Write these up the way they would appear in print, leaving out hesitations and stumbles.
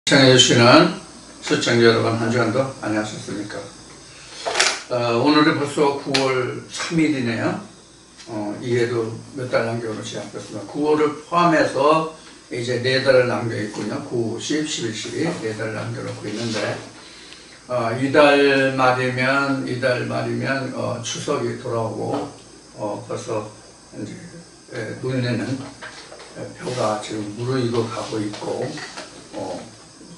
시청해주시는 시청자 여러분, 한 주간도 안녕하셨습니까? 오늘이 벌써 9월 3일이네요. 이해도 몇 달 남겨놓은 시작됐습니다. 9월을 포함해서 이제 4달을 남겨있군요. 9, 10, 11, 12 4달을 남겨놓고 있는데, 이달 말이면 추석이 돌아오고 벌써 이제 눈에는 벼가 지금 무르익어 가고 있고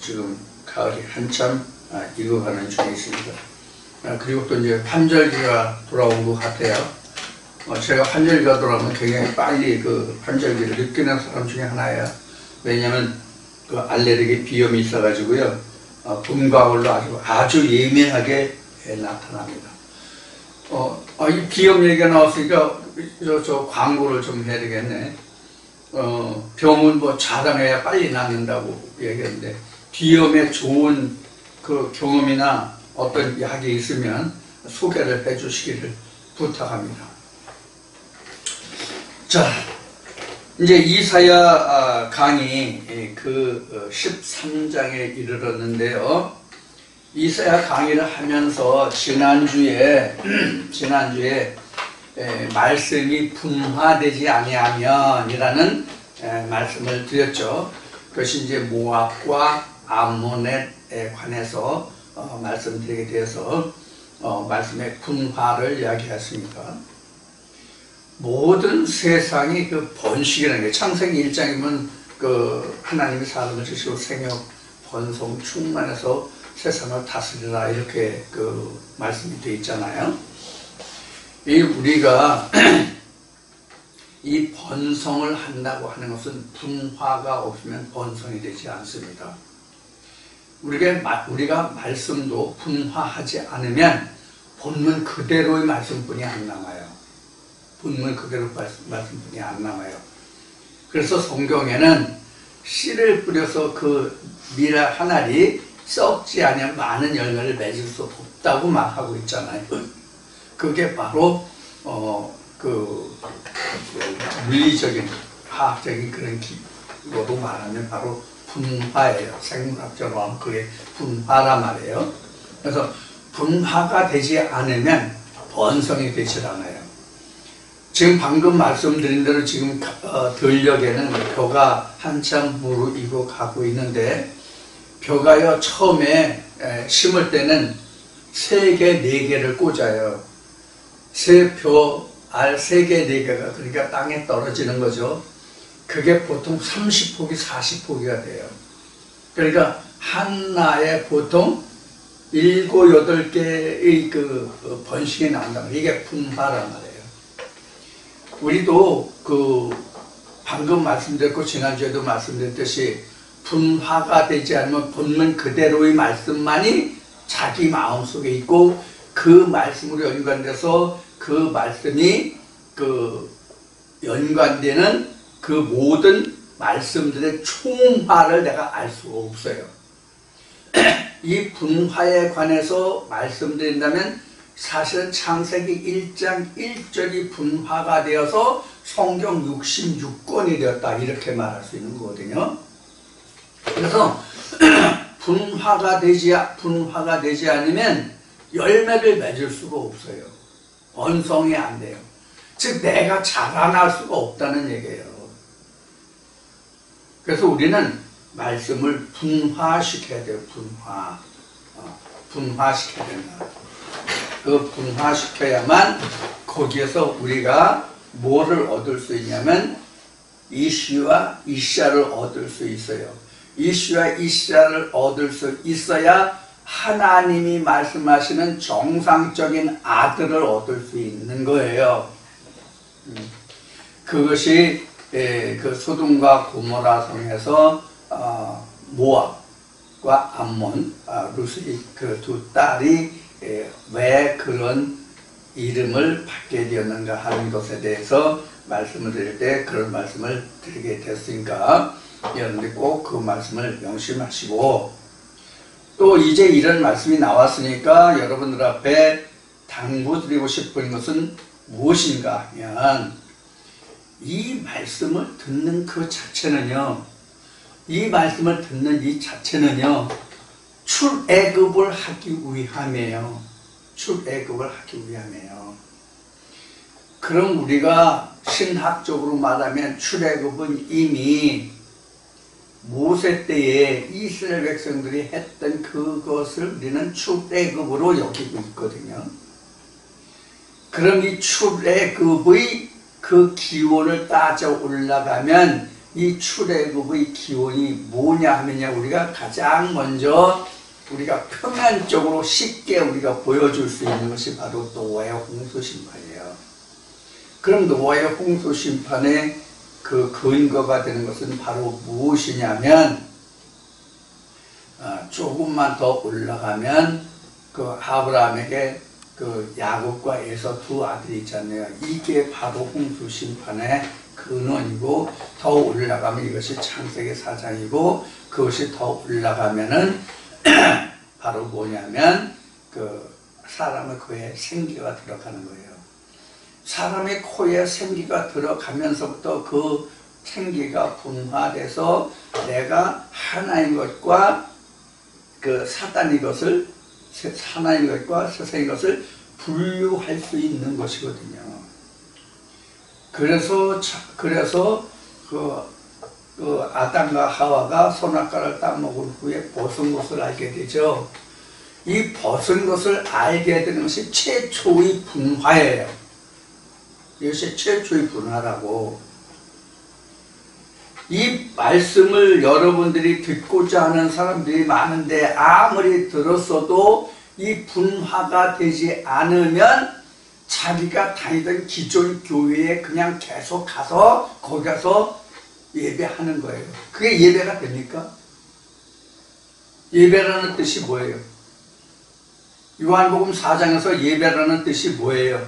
지금 가을이 한참 익어가는 중에 있습니다. 그리고 또 이제 환절기가 돌아온 것 같아요. 제가 환절기가 돌아오면 굉장히 빨리 그 환절기를 느끼는 사람 중에 하나예요. 왜냐하면 그 알레르기 비염이 있어가지고요. 봄과 가을로 아주 예민하게 나타납니다. 이 비염 얘기가 나왔으니까 저 광고를 좀 해야 되겠네. 병은 뭐 자당해야 빨리 낫는다고 얘기했는데, 비염에 좋은 그 경험이나 어떤 약이 있으면 소개를 해 주시기를 부탁합니다. 자, 이제 이사야 강의 그 13장에 이르렀는데요. 이사야 강의를 하면서 지난주에 말씀이 분화되지 아니하면 이라는 말씀을 드렸죠. 그것이 이제 모압과 암몬에 관해서 말씀드리게 되어서 말씀의 분화를 이야기했습니다. 모든 세상이 그 번식이라는 게, 창세기 1장이면 그 하나님이 사람을 지으시고 생육, 번성, 충만해서 세상을 다스리라 이렇게 그 말씀이 되어 있잖아요. 우리가 이 번성을 한다고 하는 것은 분화가 없으면 번성이 되지 않습니다. 우리가 말씀도 분화하지 않으면 본문 그대로의 말씀뿐이 안 남아요. 본문 그대로 말씀뿐이 안 남아요. 그래서 성경에는 씨를 뿌려서 그 밀 한 알이 썩지 않으면 많은 열매를 맺을 수 없다고 말하고 있잖아요. 그게 바로 그 물리적인 화학적인 그런 기로도 말하면 바로 분화예요. 생물학적으로 하면 그게 분화란 말이에요. 그래서 분화가 되지 않으면 번성이 되질 않아요. 지금 방금 말씀드린 대로 지금 들녘에는 벼가 한참 무르익어 가고 있는데, 벼가요 처음에 심을 때는 3개, 4개를 꽂아요. 알 3개, 4개가 그러니까 땅에 떨어지는 거죠. 그게 보통 30포기, 40포기가 돼요. 그러니까 하나에 보통 7, 8개의 그 번식이 나온단 말이에요. 이게 분화란 말이에요. 우리도 그 방금 말씀드렸고 지난주에도 말씀드렸듯이 분화가 되지 않으면 본문 그대로의 말씀만이 자기 마음속에 있고, 그 말씀으로 연관돼서 그 말씀이 그 연관되는 그 모든 말씀들의 총화를 내가 알 수가 없어요. 이 분화에 관해서 말씀드린다면 사실은 창세기 1장 1절이 분화가 되어서 성경 66권이 되었다 이렇게 말할 수 있는 거거든요. 그래서 분화가 되지 않으면 열매를 맺을 수가 없어요. 번성이 안 돼요. 즉 내가 자라날 수가 없다는 얘기예요. 그래서 우리는 말씀을 분화시켜야 돼요. 분화시켜야 된다. 그 분화시켜야만 거기에서 우리가 뭐를 얻을 수 있냐면 이씨와 이샤를 얻을 수 있어요. 이씨와 이샤를 얻을 수 있어야 하나님이 말씀하시는 정상적인 아들을 얻을 수 있는 거예요. 그것이 그 소돔과 고모라 성에서 모압과 암몬, 룻의 그 두 딸이 왜 그런 이름을 받게 되었는가 하는 것에 대해서 말씀을 드릴 때 그런 말씀을 드리게 됐으니까 여러분들이 꼭 그 말씀을 명심하시고, 또 이제 이런 말씀이 나왔으니까 여러분들 앞에 당부드리고 싶은 것은 무엇인가 하면, 이 말씀을 듣는 그 자체는요 이 말씀을 듣는 이 자체는요, 출애굽을 하기 위함이에요. 출애굽을 하기 위함이에요. 그럼 우리가 신학적으로 말하면 출애굽은 이미 모세 때에 이스라엘 백성들이 했던 그것을 우리는 출애굽으로 여기고 있거든요. 그럼 이 출애굽의 그 기원을 따져 올라가면 이 출애굽의 기원이 뭐냐 하면요, 우리가 가장 먼저 우리가 표면적으로 쉽게 우리가 보여줄 수 있는 것이 바로 노아의 홍수 심판이에요. 그럼 노아의 홍수 심판의 그 근거가 되는 것은 바로 무엇이냐면, 조금만 더 올라가면 그 아브라함에게 그 야곱과 에서 두 아들이 있잖아요. 이게 바로 홍수 심판의 근원이고, 더 올라가면 이것이 창세기 4장이고, 그것이 더 올라가면은 바로 뭐냐면 그 사람의 코에 생기가 들어가는 거예요. 사람의 코에 생기가 들어가면서부터 그 생기가 분화돼서 내가 하나님 것과 그 사단의 것을, 하나님 것과 세상의 것을 분류할 수 있는 것이거든요. 그래서 그 아담과 하와가 선악과를 따먹은 후에 벗은 것을 알게 되죠. 이 벗은 것을 알게 되는 것이 최초의 분화예요. 이것이 최초의 분화라고. 이 말씀을 여러분들이 듣고자 하는 사람들이 많은데 아무리 들었어도 이 분화가 되지 않으면 자기가 다니던 기존 교회에 그냥 계속 가서 거기 가서 예배하는 거예요. 그게 예배가 됩니까? 예배라는 뜻이 뭐예요? 요한복음 4장에서 예배라는 뜻이 뭐예요?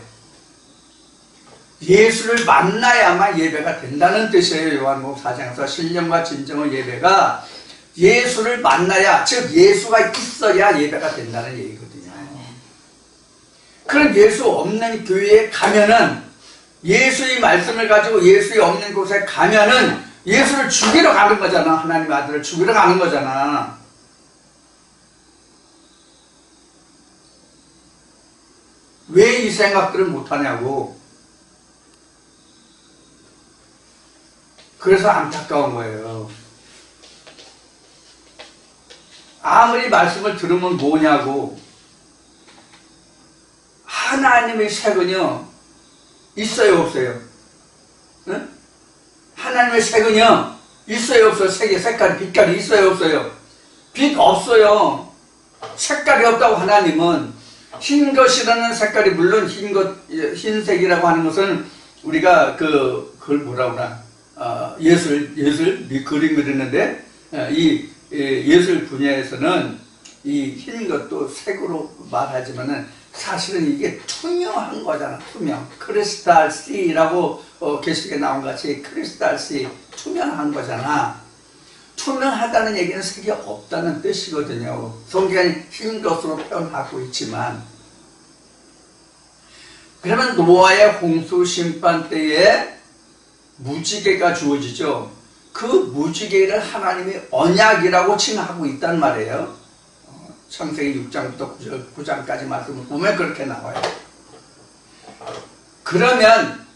예수를 만나야만 예배가 된다는 뜻이에요. 요한복음 4장에서 신령과 진정의 예배가 예수를 만나야, 즉 예수가 있어야 예배가 된다는 얘기거든요. 그럼 예수 없는 교회에 가면은, 예수의 말씀을 가지고 예수의 없는 곳에 가면은 예수를 죽이러 가는 거잖아. 하나님의 아들을 죽이러 가는 거잖아. 왜 이 생각들을 못하냐고. 그래서 안타까운 거예요. 아무리 말씀을 들으면 뭐냐고. 하나님의 색은요, 있어요, 없어요? 응? 하나님의 색은요, 있어요, 없어요? 색이, 색깔, 빛깔이 있어요, 없어요? 빛 없어요. 색깔이 없다고. 하나님은 흰 것이라는 색깔이, 물론 흰색이라고 하는 것은 우리가 그걸 뭐라 그러나, 예술 그림 그리는데, 이 예술 분야에서는 이 흰 것도 색으로 말하지만은 사실은 이게 투명한 거잖아. 투명. 크리스탈 C라고 게시록에 나온 것 같이 크리스탈 C, 투명한 거잖아. 투명하다는 얘기는 색이 없다는 뜻이거든요. 성경이 흰 것으로 표현하고 있지만, 그러면 노아의 홍수 심판 때에 무지개가 주어지죠. 그 무지개를 하나님이 언약이라고 칭하고 있단 말이에요. 창세기 6장부터 9장까지 말씀을 보면 그렇게 나와요. 그러면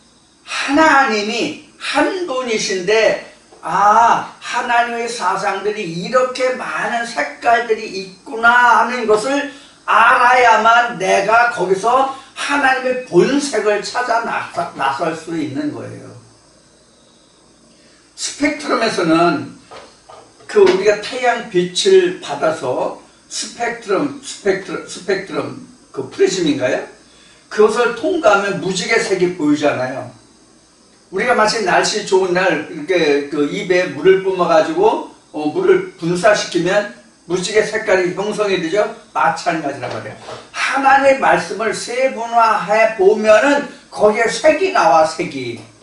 하나님이 한 분이신데, 하나님의 사상들이 이렇게 많은 색깔들이 있구나 하는 것을 알아야만 내가 거기서 하나님의 본색을 찾아 나설 수 있는 거예요. 스펙트럼에서는 우리가 태양 빛을 받아서 스펙트럼 그 프리즘인가요? 그것을 통과하면 무지개색이 보이잖아요. 우리가 마치 날씨 좋은 날 이렇게 그 입에 물을 뿜어가지고 물을 분사시키면 무지개 색깔이 형성이 되죠. 마찬가지라고 그래요. 하나님의 말씀을 세분화해 보면은 거기에 색이 나와, 색이.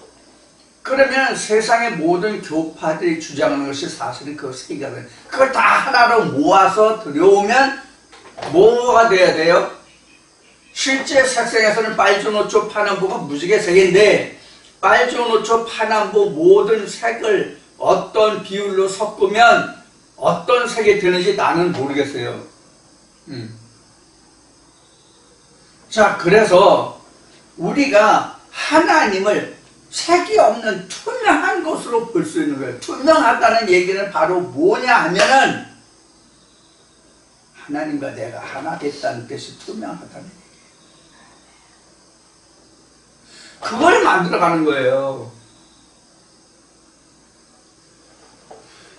그러면 세상의 모든 교파들이 주장하는 것이 사실은 그 색이거든요. 그걸 다 하나로 모아서 들여오면 뭐가 돼야 돼요? 실제 색상에서는 빨주노초, 파남보가 무지개색인데, 빨주노초, 파남보 모든 색을 어떤 비율로 섞으면 어떤 색이 되는지 나는 모르겠어요. 자, 그래서 우리가 하나님을 색이 없는 투명한 것으로 볼 수 있는 거예요. 투명하다는 얘기는 바로 뭐냐 하면은 하나님과 내가 하나 됐다는 뜻이 투명하다는 얘기예요. 그걸 만들어가는 거예요.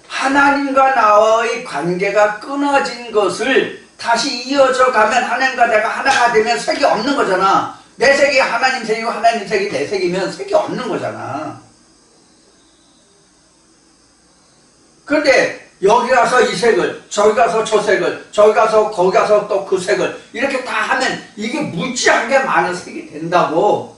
하나님과 나와의 관계가 끊어진 것을 다시 이어져 가면 하나님과 내가 하나가 되면 색이 없는 거잖아. 내 색이 하나님 색이고 하나님 색이 내 색이면 색이 없는 거잖아. 그런데 여기 가서 이 색을, 저기 가서 저 색을, 저기 가서 거기 가서 또 그 색을 이렇게 다 하면 이게 무지하게 많은 색이 된다고.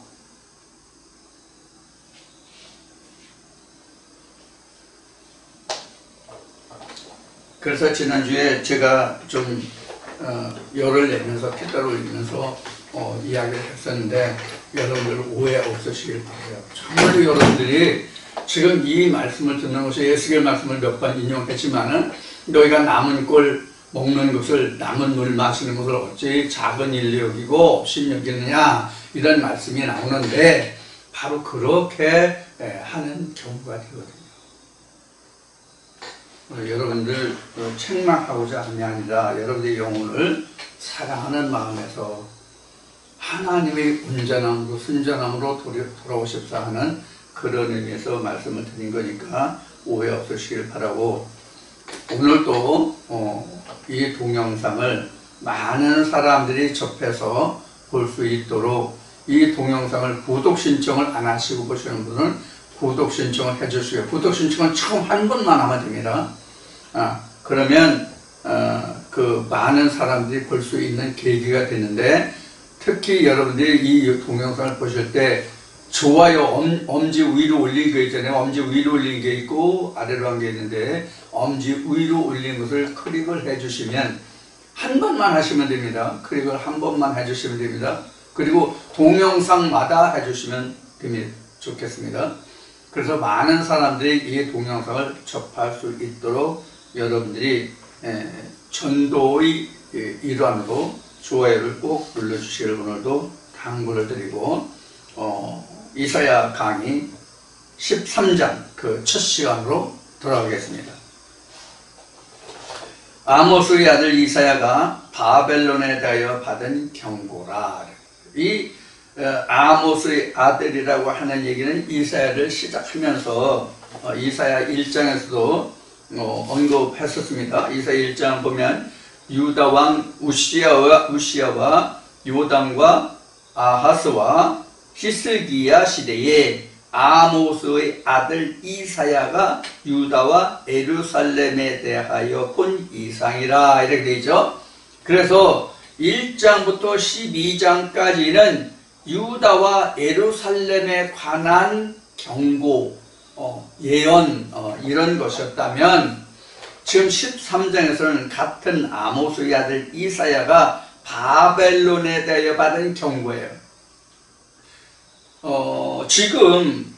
그래서 지난주에 제가 좀 열을 내면서 피땀을 흘리면서 이야기를 했었는데 여러분들 오해 없으시길 바라요. 정말 여러분들이 지금 이 말씀을 듣는 것이 예수의 말씀을 몇 번 인용했지만은 너희가 남은 꼴 먹는 것을 남은 물 마시는 것을 어찌 작은 일로 여기고 없이 여기느냐 이런 말씀이 나오는데 바로 그렇게 하는 경우가 되거든요. 여러분들 책망하고자 하는 게 아니라 여러분들의 영혼을 사랑하는 마음에서 하나님의 온전함으로 순전함으로 돌아오십사 하는 그런 의미에서 말씀을 드린 거니까 오해 없으시길 바라고, 오늘도 이 동영상을 많은 사람들이 접해서 볼 수 있도록 이 동영상을 구독 신청을 안 하시고 보시는 분은 구독 신청을 해주시고요. 구독 신청은 처음 한 번만 하면 됩니다. 그러면 그 많은 사람들이 볼 수 있는 계기가 되는데, 특히 여러분들이 이 동영상을 보실 때 좋아요 엄지 위로 올린 게 있잖아요. 엄지 위로 올린 게 있고 아래로 한 게 있는데 엄지 위로 올린 것을 클릭을 해주시면 한 번만 하시면 됩니다. 클릭을 한 번만 해주시면 됩니다. 그리고 동영상마다 해주시면 됩니다. 좋겠습니다. 그래서 많은 사람들이 이 동영상을 접할 수 있도록 여러분들이 전도의 일환으로 좋아요를 꼭 눌러주시길 오늘도 당부를 드리고, 이사야 강의 13장 그 첫 시간으로 돌아가겠습니다. 아모스의 아들 이사야가 바벨론에 대하여 받은 경고라. 이 아모스의 아들이라고 하는 얘기는 이사야를 시작하면서 이사야 1장에서도 언급했었습니다. 이사야 1장 보면 유다 왕 우시야와 요담과 아하스와 히스기야 시대에 아모스의 아들 이사야가 유다와 예루살렘에 대하여 본 이상이라 이렇게 되죠. 그래서 1장부터 12장까지는 유다와 예루살렘에 관한 경고, 예언 이런 것이었다면 지금 13장에서는 같은 아모스의 아들 이사야가 바벨론에 대하여 받은 경고예요. 지금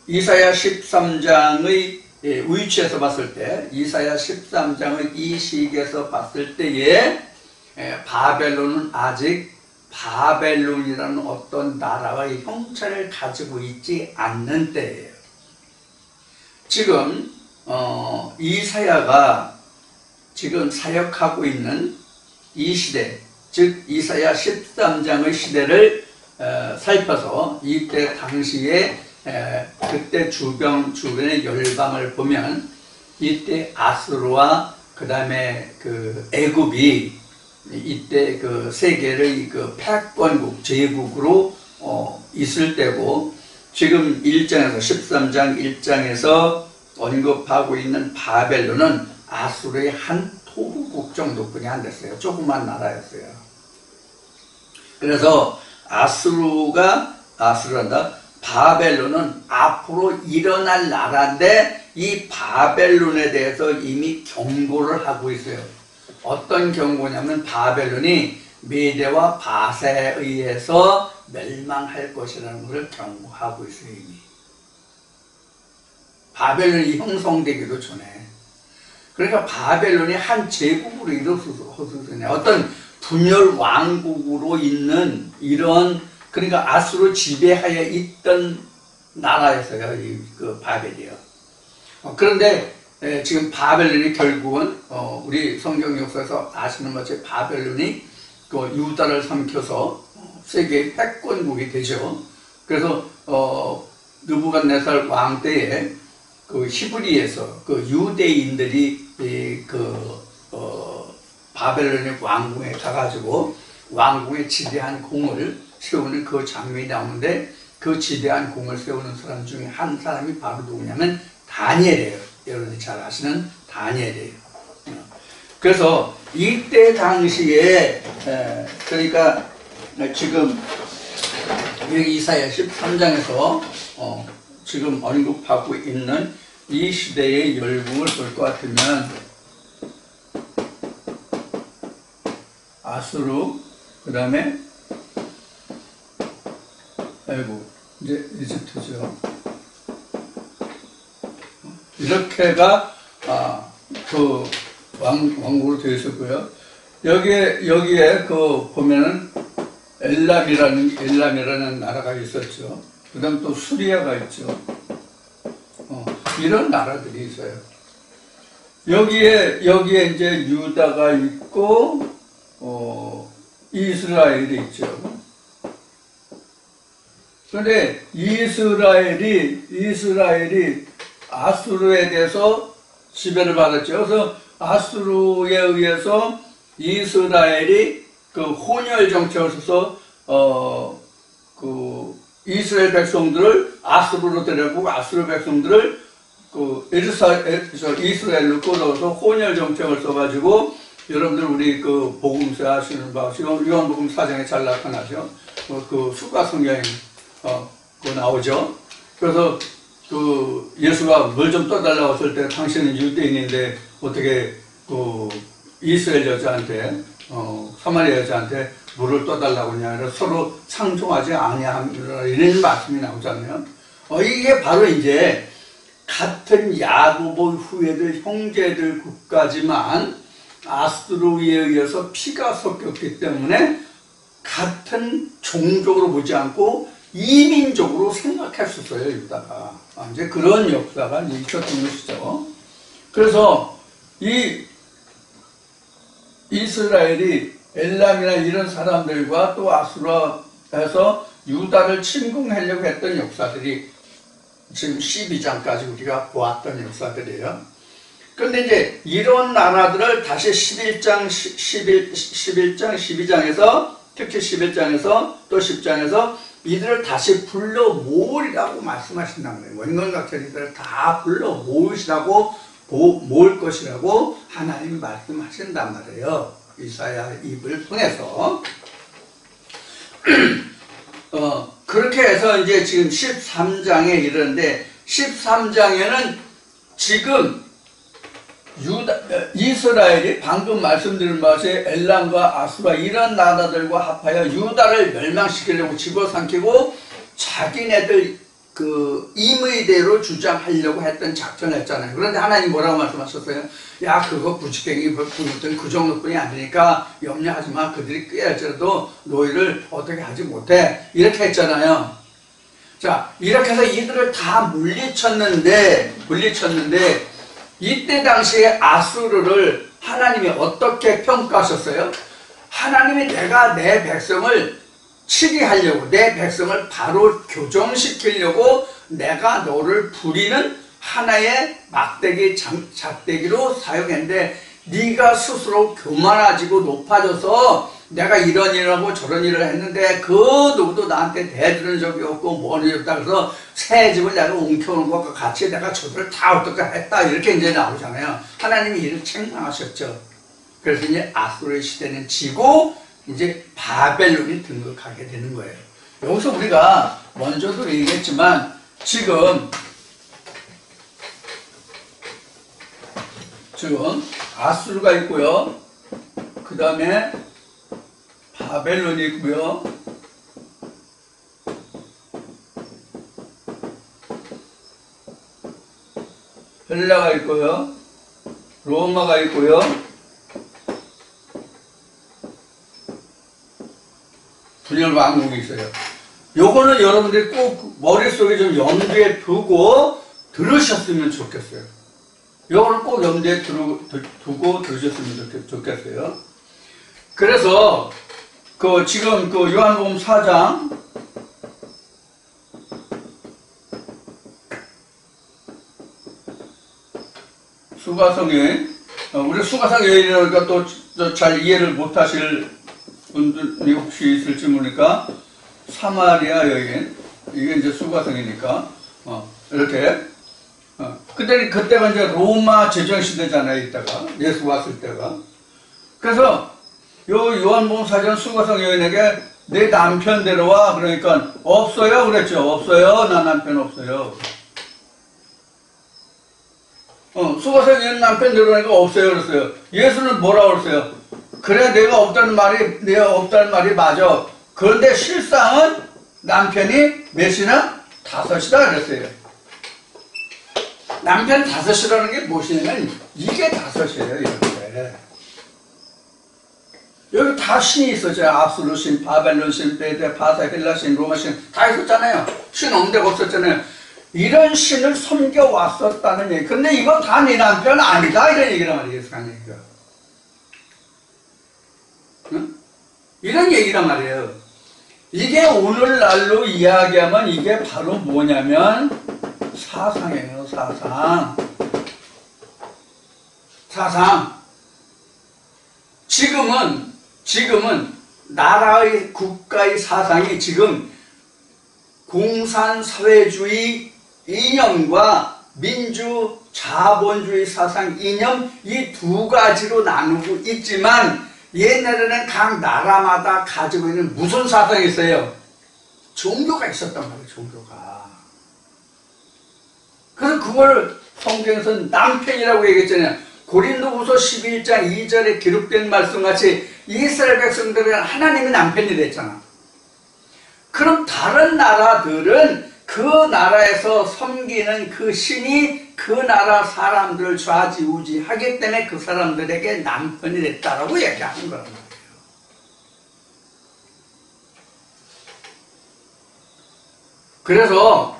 이사야 13장의 위치에서 봤을 때, 이사야 13장의 이 시기에서 봤을 때에 바벨론은 아직 바벨론이라는 어떤 나라의 형체를 가지고 있지 않는 때예요. 지금 이사야가 지금 사역하고 있는 이 시대, 즉 이사야 13장의 시대를 살펴서 이때 당시에 그때 주변의 열방을 보면 이때 아수르와 그 다음에 그 애굽이 이때 그 세계의 그 패권국 제국으로 있을 때고, 지금 1장에서 13장 1장에서 언급하고 있는 바벨론은 아수르의 한 토hu국 정도뿐이 안 됐어요. 조그만 나라였어요. 그래서 아수르란다. 바벨론은 앞으로 일어날 나라인데 이 바벨론에 대해서 이미 경고를 하고 있어요. 어떤 경고냐면 바벨론이 메대와 바사에 의해서 멸망할 것이라는 것을 경고하고 있어요. 이미 바벨론이 형성되기도 전에. 그러니까 바벨론이 한 제국으로 이루어졌네. 어떤 분열 왕국으로 있는 이런, 그러니까 아수르 지배하에 있던 나라에서요, 그 바벨이요. 그런데 지금 바벨론이 결국은 우리 성경 역사에서 아시는 것처럼 바벨론이 그 유다를 삼켜서 세계 패권국이 되죠. 그래서 느부갓네살 왕 때에 그 히브리에서 그 유대인들이 바벨론의 왕궁에 가가지고 왕궁에 지대한 공을 세우는 그 장면이 나오는데, 그 지대한 공을 세우는 사람 중에 한 사람이 바로 누구냐면 다니엘이에요. 여러분이 잘 아시는 다니엘이에요. 그래서 이때 당시에 그러니까 지금 여기 이사야 13장에서 지금 언급하고 있는 이 시대의 열국을 볼 것 같으면 아수르, 그 다음에 아이고 이제 이집트죠. 이렇게가 그 왕국으로 되어 있었고요. 여기에 그 보면은 엘람이라는 나라가 있었죠. 그 다음 또 수리아가 있죠. 이런 나라들이 있어요. 여기에 이제 유다가 있고, 이스라엘이 있죠. 그런데 이스라엘이 아수르에 대해서 지배를 받았죠. 그래서 아수르에 의해서 이스라엘이 그 혼혈 정책을 써서 그 이스라엘 백성들을 아수르로 데려고 아수르 백성들을 그 이스라엘로 끌어서 혼혈 정책을 써가지고, 여러분들 우리 그 복음서 하시는 바 요한복음 4장에 잘 나타나죠. 그 수가성경 그거 나오죠. 그래서 그 예수가 물 좀 떠달라고 했을 때 당신은 유대인인데 어떻게 그 이스라엘 여자한테 사마리아 여자한테 물을 떠달라고 하냐. 그래서 서로 상종하지 아니하라 이런 말씀이 나오잖아요. 이게 바로 이제 같은 야고보 후예들 형제들 국가지만 아수르에 의해서 피가 섞였기 때문에 같은 종족으로 보지 않고 이민족으로 생각했었어요, 유다가. 이제 그런 역사가 있었던 것이죠. 그래서 이 이스라엘이 엘람이나 이런 사람들과 또 아수르에서 유다를 침공하려고 했던 역사들이 지금 12장까지 우리가 보았던 역사들이에요. 그런데 이제 이런 나라들을 다시 11장, 12장에서 특히 11장에서 또 10장에서 이들을 다시 불러 모으리라고 말씀하신다는 거예요. 원건각절 이들을 다 불러 모으시라고 모을 것이라고 하나님이 말씀하신단 말이에요. 이사야 입을 통해서. 그렇게 해서 이제 지금 13장에 이르는데, 13장에는 지금 이스라엘이 방금 말씀드린 것이 엘람과 아수라 이런 나라들과 합하여 유다를 멸망시키려고 집어삼키고 자기네들 그 임의대로 주장하려고 했던 작전을 했잖아요. 그런데 하나님 뭐라고 말씀하셨어요? 야, 그거 부지깽이 부르던 그 정도뿐이 아니니까 염려하지 마. 그들이 꾀할지라도 너희를 어떻게 하지 못해. 이렇게 했잖아요. 자, 이렇게 해서 이들을 다 물리쳤는데 이때 당시에 아수르를 하나님이 어떻게 평가하셨어요? 하나님이 내가 내 백성을 치리하려고, 내 백성을 바로 교정시키려고 내가 너를 부리는 하나의 막대기, 작대기로 사용했는데, 네가 스스로 교만해지고 높아져서 내가 이런 일을 하고 저런 일을 했는데 그 누구도 나한테 대들은 적이 없고 뭐니 없다. 그래서 새 집을 내가 옮겨오는 것과 같이 내가 저들을 다 어떻게 했다. 이렇게 이제 나오잖아요. 하나님이 이를 책망하셨죠. 그래서 이제 아수르의 시대는 지고 이제 바벨론이 등극하게 되는 거예요. 여기서 우리가 먼저도 얘기했지만 지금 아수르가 있고요. 그 다음에 바벨론이 있고요. 헬라가 있고요. 로마가 있고요. 분열 왕국이 있어요. 요거는 여러분들이 꼭 머릿속에 좀 염두에 두고 들으셨으면 좋겠어요. 요거는 꼭 염두에 두고 들으셨으면 좋겠어요. 그래서 지금 요한복음 4장 수가성 여인, 우리 수가성 여인이라니까 또 잘 이해를 못하실 분들이 혹시 있을지 모르니까 사마리아 여인, 이게 이제 수가성이니까 이렇게. 근데 그때가 이제 로마 제정 시대잖아요. 이때가 예수 왔을 때가. 그래서 요 요한복음 4장 수가성 여인에게 내 남편 데려와. 그러니까 없어요 그랬죠. 없어요. 나 남편 없어요. 수가성 여인 남편 데려오니까 없어요 그랬어요. 예수는 뭐라고 그랬어요? 그래 내가 없다는 말이 맞아. 그런데 실상은 남편이 몇이나? 5이다 그랬어요. 남편 5이라는 게 무엇이냐면 이게 5이에요. 이렇게. 여기 다 신이 있었죠. 압수르 신, 바벨론 신, 베데, 바사, 헬라 신, 로마 신 다 있었잖아요. 신 없는 데가 없었잖아요. 이런 신을 섬겨왔었다는 얘기. 근데 이거 다 네 남편 아니다 이런 얘기란 말이에요. 응? 이런 얘기란 말이에요. 이게 오늘날로 이야기하면 이게 바로 뭐냐면 사상이에요. 사상. 지금은 나라의 국가의 사상이 지금 공산사회주의 이념과 민주 자본주의 사상 이념 이 두 가지로 나누고 있지만 옛날에는 각 나라마다 가지고 있는 무슨 사상이 있어요? 종교가 있었단 말이에요. 종교가. 그래서 그걸 성경에서는 남편이라고 얘기했잖아요. 고린도후서 11장 2절에 기록된 말씀같이 이스라엘 백성들은 하나님의 남편이 됐잖아. 그럼 다른 나라들은 그 나라에서 섬기는 그 신이 그 나라 사람들을 좌지우지하기 때문에 그 사람들에게 남편이 됐다라고 얘기하는 거란 말이에요. 그래서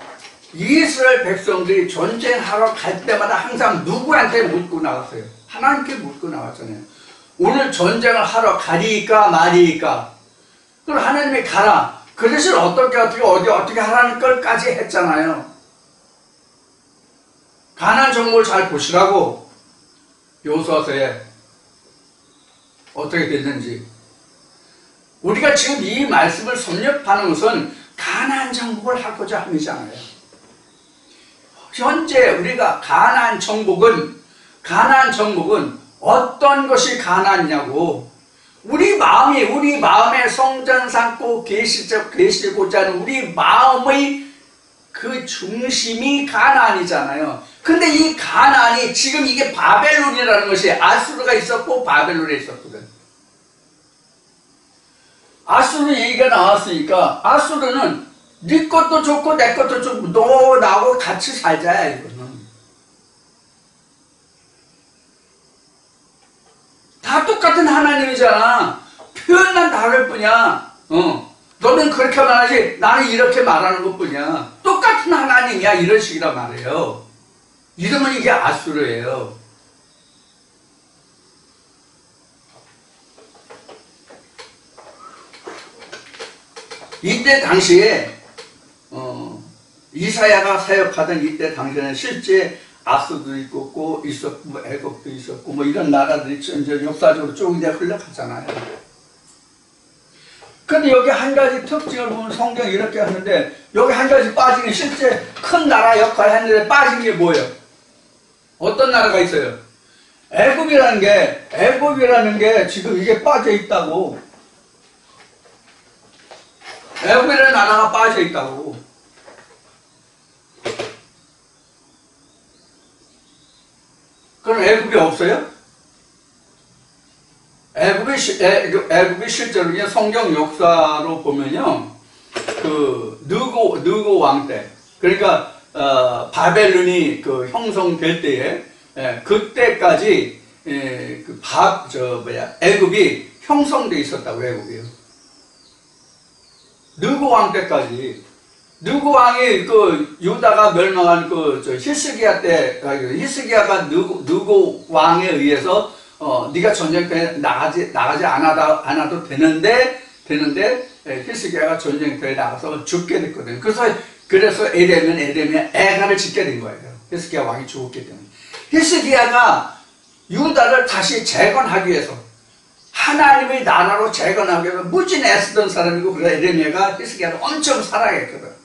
이스라엘 백성들이 전쟁하러 갈 때마다 항상 누구한테 묻고 나왔어요? 하나님께 묻고 나왔잖아요. 오늘 전쟁을 하러 가리까 말이까? 그럼 하나님이 가라. 그 대신 어떻게 하라는 걸까지 했잖아요. 가나안 정복을 잘 보시라고. 여호수아서에 어떻게 됐는지. 우리가 지금 이 말씀을 섭렵하는 것은 가나안 정복을 하고자 함이잖아요. 현재 우리가 가나안 정복은 어떤 것이 가나안이냐고. 우리 마음에 성전 삼고 계시고자 하는 우리 마음의 그 중심이 가나안이잖아요. 근데 이 가나안이 지금 이게 바벨론이라는 것이 아수르가 있었고 바벨론에 있었거든. 아수르 얘기가 나왔으니까 아수르는 네 것도 좋고 내 것도 좋고 너 나하고 같이 살자 이거는. 다 똑같은 하나님이잖아. 표현만 다를 뿐이야. 너는 그렇게 말하지 나는 이렇게 말하는 것뿐이야. 똑같은 하나님이야. 이런 식이란 말이에요. 이러면 이게 아수르예요. 이때 당시에 이사야가 사역하던 이때 당시에는 실제 아수도 있었고 애국도 있었고 뭐 이런 나라들이 이제 역사적으로 쭉 이제 흘러가잖아요. 근데 여기 한 가지 특징을 보면 성경이 이렇게 하는데 여기 한 가지 빠진 게 실제 큰 나라 역할을 했는데 빠진 게 뭐예요? 어떤 나라가 있어요? 애국이라는 게 지금 이게 빠져 있다고. 애국이라는 나라가 빠져 있다고. 그럼 애국이 없어요? 애국이 실제로 그냥 성경 역사로 보면요, 그 느고 왕 때, 그러니까 바벨론이 그 형성될 때에 그때까지 애굽이 형성돼 있었다고. 애굽이요. 느고 왕 때까지. 느고 왕이 그 유다가 멸망한 히스기야 때, 히스기야가 느고 왕에 의해서 네가 전쟁터에 나가지 않아도 되는데 히스기야가 전쟁터에 나가서 죽게 됐거든. 그래서 에рем이 애가를 짓게 된 거예요. 히스기야 왕이 죽었기 때문에. 히스기야가 유다를 다시 재건하기 위해서, 하나님의 나라로 재건하기 위해서 무진 애쓰던 사람이고, 그래서 에레미야가 히스기야를 엄청 사랑했거든.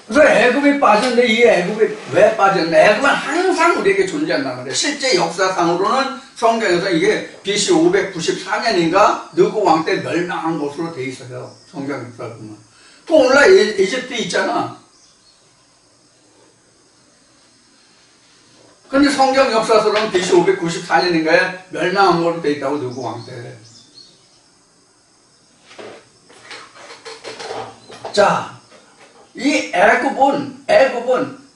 그래서 애굽이 빠졌는데, 이 애굽이 왜 빠졌는데, 애굽은 항상 우리에게 존재한단 말이에요. 실제 역사상으로는 성경에서 이게 BC 594년인가 느고 왕 때 멸망한 것으로 돼 있어요. 성경 역사를 보면. 또 오늘날 이집트 있잖아. 근데 성경 역사서로는 BC 594년인가에 멸망한 걸로 돼 있다고. 느고 왕 때. 자, 이 애굽은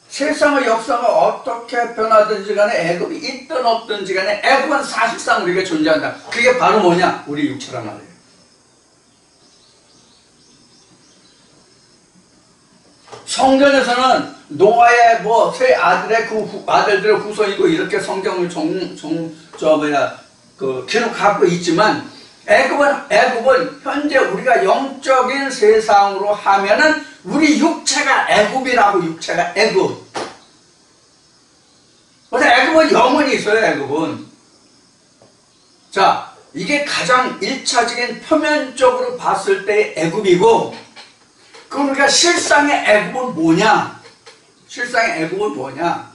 세상의 역사가 어떻게 변하든지 간에, 애굽이 있든 없든지 간에 애굽은 사실상 우리가 존재한다. 그게 바로 뭐냐? 우리 육체란 말이에요. 성경에서는 노아의 세 아들의 아들들의 후손이고 이렇게 성경을 기록하고 있지만, 애굽은 현재 우리가 영적인 세상으로 하면은 우리 육체가 애굽이라고. 육체가 애굽. 그래서 애굽은 영혼이 있어요. 애굽은. 자, 이게 가장 1차적인 표면적으로 봤을 때 애굽이고, 그러니까 실상의 애굽은 뭐냐? 실상의 애굽은 뭐냐?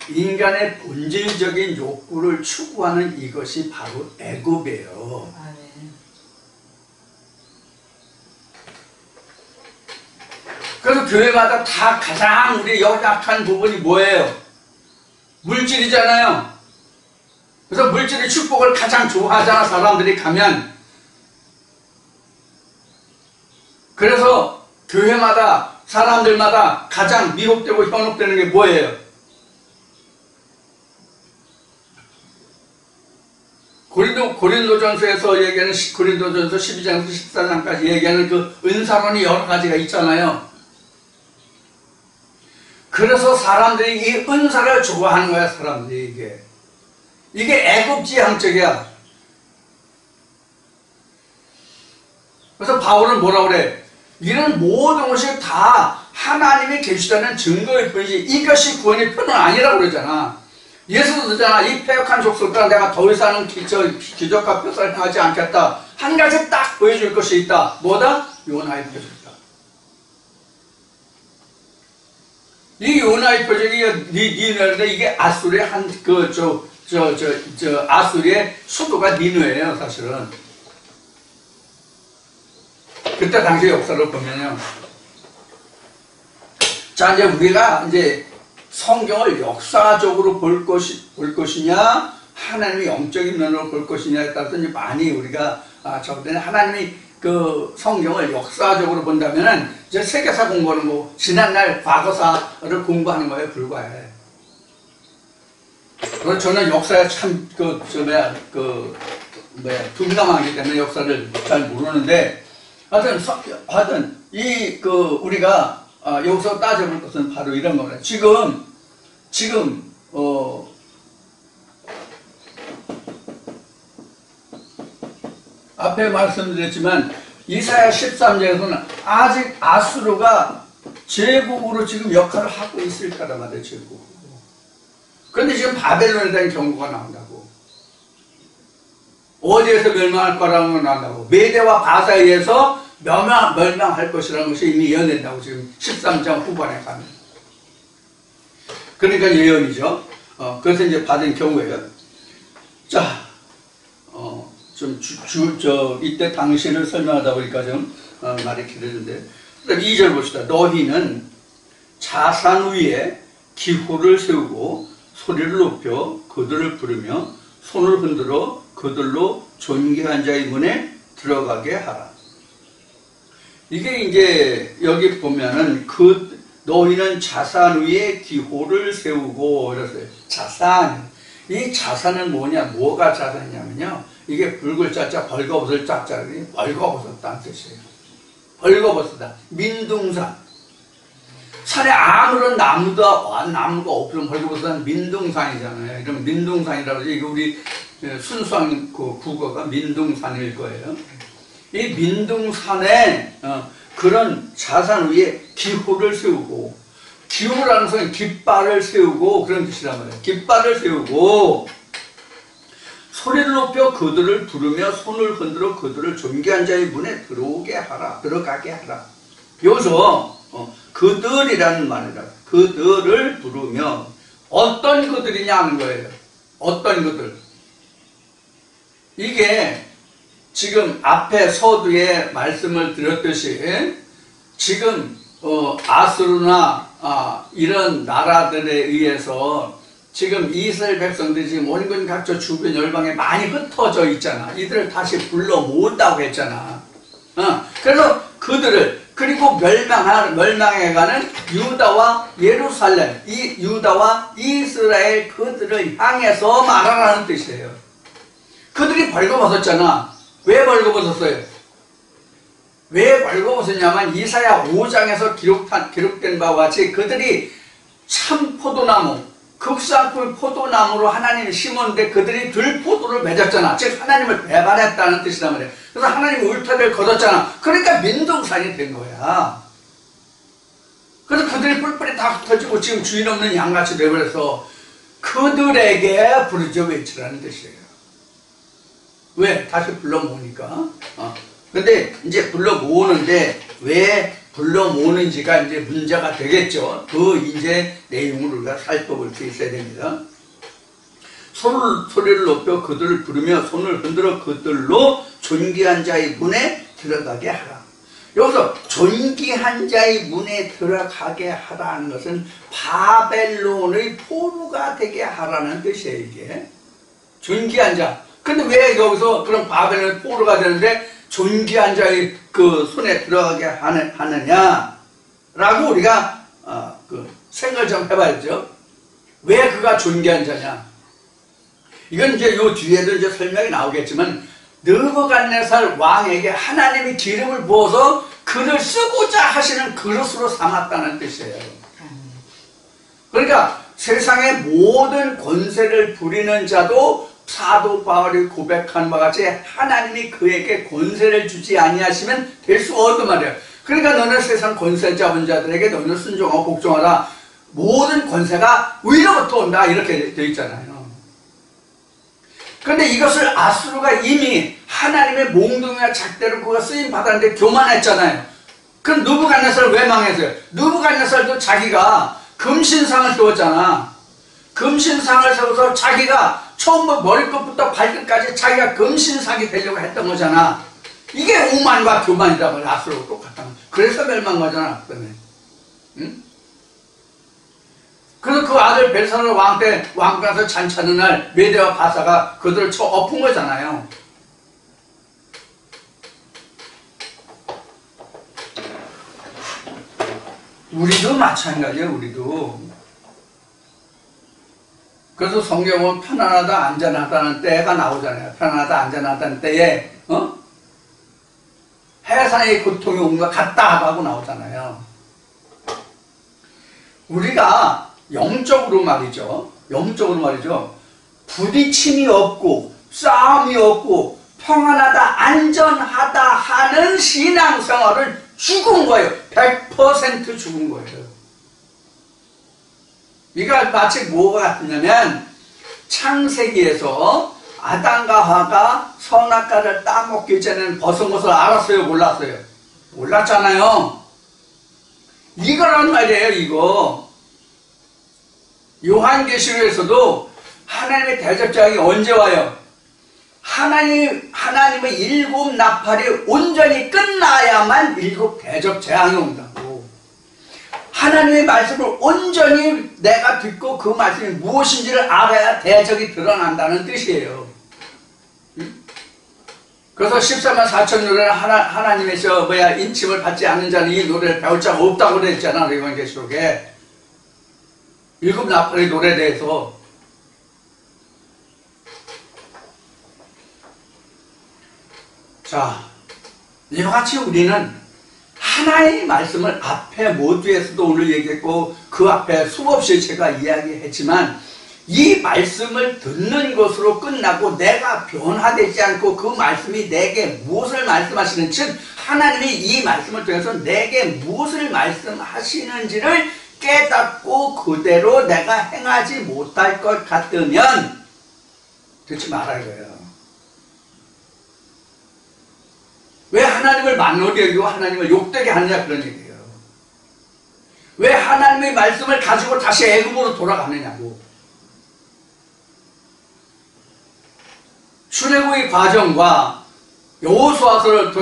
인간의 본질적인 욕구를 추구하는 이것이 바로 애굽이에요. 그래서 교회마다 다 가장 우리 연약한 부분이 뭐예요? 물질이잖아요. 그래서 물질의 축복을 가장 좋아하잖아, 사람들이 가면. 그래서 교회마다, 사람들마다 가장 미혹되고 현혹되는 게 뭐예요? 고린도전서에서 얘기하는, 고린도전서 12장에서 14장까지 얘기하는 그 은사론이 여러 가지가 있잖아요. 그래서 사람들이 이 은사를 좋아하는 거야, 사람들이. 이게 애굽지향적이야. 그래서 바울은 뭐라 그래? 이런 모든 것이 다 하나님이 계시다는 증거일 뿐이지 이것이 구원의 표는 아니라고 그러잖아. 예수도 그러잖아. 이 패역한 족속들아, 내가 더 이상은 기적과 표사를 행하지 않겠다. 한 가지 딱 보여줄 것이 있다. 뭐다? 요나의 표적이다. 이 요나의 표적이 니누인데, 이게 아수르의 아수르의 수도가 니누예요, 사실은. 그때 당시 역사를 보면요. 자, 이제 우리가 성경을 역사적으로 볼 것이냐, 하나님의 영적인 면으로 볼 것이냐에 따라서 이제 많이 우리가, 저때는 하나님이 그 성경을 역사적으로 본다면은 이제 세계사 공부하는 지난날 과거사를 공부하는 거에 불과해. 그래서 저는 역사에 참 둔감하기 때문에 역사를 잘 모르는데, 하여튼 우리가 여기서 따져볼 것은 바로 이런 겁니다. 지금 앞에 말씀드렸지만 이사야 13장에서는 아직 아수르가 제국으로 지금 역할을 하고 있을 거란 말이에요. 제국으로. 그런데 지금 바벨론에 대한 경고가 나온다고. 어디에서 멸망할 거라는 거 나온다고. 메대와 바사에 의해서 멸망할 것이라는 것이 이미 예언된다고. 지금 13장 후반에 가면. 그러니까 예언이죠. 그래서 이제 받은 경우예요. 자, 이때 당시를 설명하다 보니까 좀 말이 길어졌는데, 그다음 2절 봅시다. 너희는 자산 위에 기호를 세우고 소리를 높여 그들을 부르며 손을 흔들어 그들로 존귀한 자의 문에 들어가게 하라. 이게 이제 여기 보면은 그 너희는 자산 위에 기호를 세우고 이랬어요. 자산. 이 자산은 뭐냐? 뭐가 자산이냐면요. 이게 붉을자자 벌거벗을 자자. 벌거벗었다는 뜻이에요. 벌거벗었다. 민둥산. 산에 아무런 나무가 없으면 벌거벗은 민둥산이잖아요. 이러면 민둥산이라고 하죠. 이게 우리 순수한 그 국어가 민둥산일 거예요. 이 민둥산에 그런 자산 위에 기호를 세우고, 기호라는 것은 깃발을 세우고 그런 뜻이란 말이에요. 깃발을 세우고 소리를 높여 그들을 부르며 손을 흔들어 그들을 존귀한 자의 문에 들어오게 하라. 들어가게 하라. 여기서 그들이라는 말이라. 그들을 부르며 어떤 그들이냐 하는 거예요. 어떤 그들. 이게 지금 앞에 서두에 말씀을 드렸듯이 지금 아수르나 이런 나라들에 의해서 지금 이스라엘 백성들이 지금 원근 각처 주변 열방에 많이 흩어져 있잖아. 이들을 다시 불러 모은다고 했잖아. 그래서 그들을, 그리고 멸망해가는 유다와 예루살렘, 이 유다와 이스라엘 그들을 향해서 말하라는 뜻이에요. 그들이 벌거벗었잖아. 왜 벌거벗었어요? 왜 벌거벗었냐면 이사야 5장에서 기록된 바와 같이 그들이 참 포도나무, 극상품 포도나무로 하나님이 심었는데 그들이 들포도를 맺었잖아. 즉 하나님을 배반했다는 뜻이란 말이에요. 그래서 하나님이 울타리를 걷었잖아. 그러니까 민둥산이 된 거야. 그래서 그들이 뿔뿔이 다 흩어지고 지금 주인 없는 양같이 되어버려서 그들에게 부르짖어 외치라는 뜻이에요. 왜? 다시 불러 모으니까. 근데 이제 불러 모으는데 왜 불러 모으는지가 이제 문제가 되겠죠. 그 이제 내용을 우리가 살펴볼 수 있어야 됩니다. 소리를 높여 그들을 부르며 손을 흔들어 그들로 존귀한 자의 문에 들어가게 하라. 여기서 존귀한 자의 문에 들어가게 하라는 것은 바벨론의 포로가 되게 하라는 뜻이에요. 이게 존귀한 자. 근데 왜 여기서 그런 바벨론의 포로가 되는데 존귀한 자의 그 손에 들어가게 하느냐라고 우리가 생각을 좀 해봐야죠. 왜 그가 존귀한 자냐? 이건 이제 요 뒤에도 이제 설명이 나오겠지만 느부갓네살 왕에게 하나님이 기름을 부어서 그를 쓰고자 하시는 그릇으로 삼았다는 뜻이에요. 그러니까 세상의 모든 권세를 부리는 자도 사도 바울이 고백한 바와 같이 하나님이 그에게 권세를 주지 아니하시면 될 수 없단 말이에요. 그러니까 너는 세상 권세 잡은 자들에게 너는 순종하고 복종하라. 모든 권세가 위로부터 온다. 이렇게 되어 있잖아요. 그런데 이것을 아수르가 이미 하나님의 몽둥이와 작대로 그가 쓰임 받았는데 교만했잖아요. 그럼 느부갓네살을 왜 망했어요? 느부갓네살도 자기가 금신상을 세웠잖아. 금신상을 세워서 자기가 처음부터 머리끝부터 발끝까지 자기가 금신상이 되려고 했던 거잖아. 이게 오만과 교만이라고 말이야. 아수르가 똑같다. 그래서 멸망하잖아. 응? 그래서 그 아들 벨사르 왕 때 왕가서 잔치하는 날 메대와 바사가 그들을 쳐 엎은 거잖아요. 우리도 마찬가지예요. 우리도. 그래서 성경에 보면 편안하다 안전하다는 때가 나오잖아요. 편안하다 안전하다는 때에 해산의 고통이 온 것 같다 하고 나오잖아요. 우리가 영적으로 말이죠. 부딪힘이 없고 싸움이 없고 평안하다 안전하다 하는 신앙생활을 죽은 거예요. 100% 죽은 거예요. 이가 마치 뭐가 같냐면 창세기에서 아담과 하와가 선악과를 따먹기 전에는 벗은 것을 알았어요? 몰랐어요? 몰랐잖아요. 이거란 말이에요. 이거 요한계시록에서도 하나님의 대접자가 언제 와요? 하나님의 일곱 나팔이 온전히 끝나야만 일곱 대접 재앙이 온다고. 하나님의 말씀을 온전히 내가 듣고 그 말씀이 무엇인지를 알아야 대적이 드러난다는 뜻이에요. 그래서 14만 4천 노래를 하나님의 인침을 받지 않는 자는 이 노래를 배울 자가 없다고 그랬잖아. 요한계시록에. 7 나팔의 노래에 대해서. 자, 이와 같이 우리는 하나의 말씀을 앞에 모두에서도 오늘 얘기했고 그 앞에 수없이 제가 이야기했지만 이 말씀을 듣는 것으로 끝나고 내가 변화되지 않고 그 말씀이 내게 무엇을 말씀하시는, 즉 하나님이 이 말씀을 통해서 내게 무엇을 말씀하시는지를 깨닫고 그대로 내가 행하지 못할 것 같으면 듣지 말아야 해요. 왜 하나님을 만노리 여기고 하나님을 욕되게 하느냐, 그런 얘기예요. 왜 하나님의 말씀을 가지고 다시 애굽으로 돌아가느냐고. 출애굽의 과정과 여호수아서를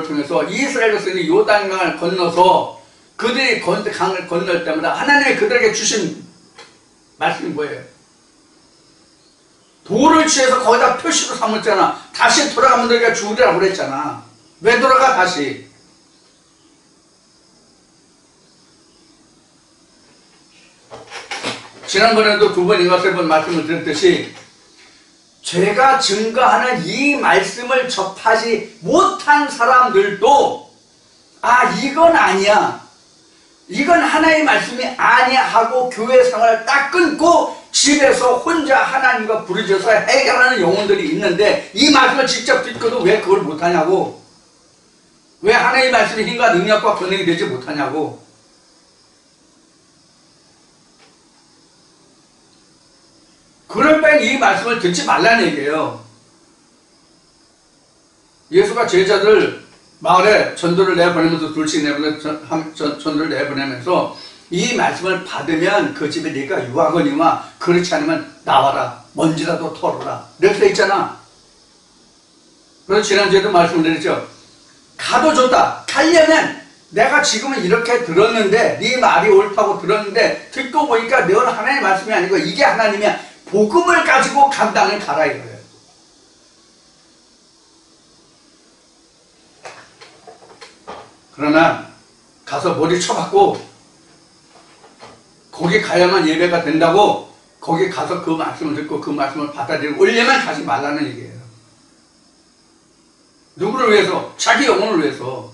통해서 이스라엘 백성이 요단강을 건너서 그들이 강을 건널 때마다 하나님이 그들에게 주신 말씀이 뭐예요? 돌을 취해서 거기다 표시로 삼았잖아. 다시 돌아가면 너희가 죽으리라고 그랬잖아. 왜 돌아가 다시? 지난번에도 2번인가 3번 말씀을 드렸듯이 제가 증거하는 이 말씀을 접하지 못한 사람들도 이건 아니야, 이건 하나님의 말씀이 아니야 하고 교회 생활을 딱 끊고 집에서 혼자 하나님과 부르짖어서 해결하는 영혼들이 있는데 이 말씀을 직접 듣고도 왜 그걸 못하냐고. 왜 하나님의 말씀이 힘과 능력과 권능이 되지 못하냐고. 그럴 바엔 이 말씀을 듣지 말라는 얘기예요. 예수가 제자들 마을에 전도를 내보내면서 둘씩 전도를 내보내면서 이 말씀을 받으면 그 집에 네가 유하거니와 그렇지 않으면 나와라, 먼지라도 털어라, 이렇게 돼 있잖아. 그래서 지난주에도 말씀드렸죠. 가도 좋다. 가려면 내가 지금은 이렇게 들었는데 네 말이 옳다고 들었는데 듣고 보니까 넌 하나님의 말씀이 아니고 이게 하나님이야. 복음을 가지고 감당을 가라 이거예요. 그러나 가서 머리 쳐박고 거기 가야만 예배가 된다고 거기 가서 그 말씀을 듣고 그 말씀을 받아들이고 올려만 가지 말라는 얘기예요. 누구를 위해서? 자기 영혼을 위해서.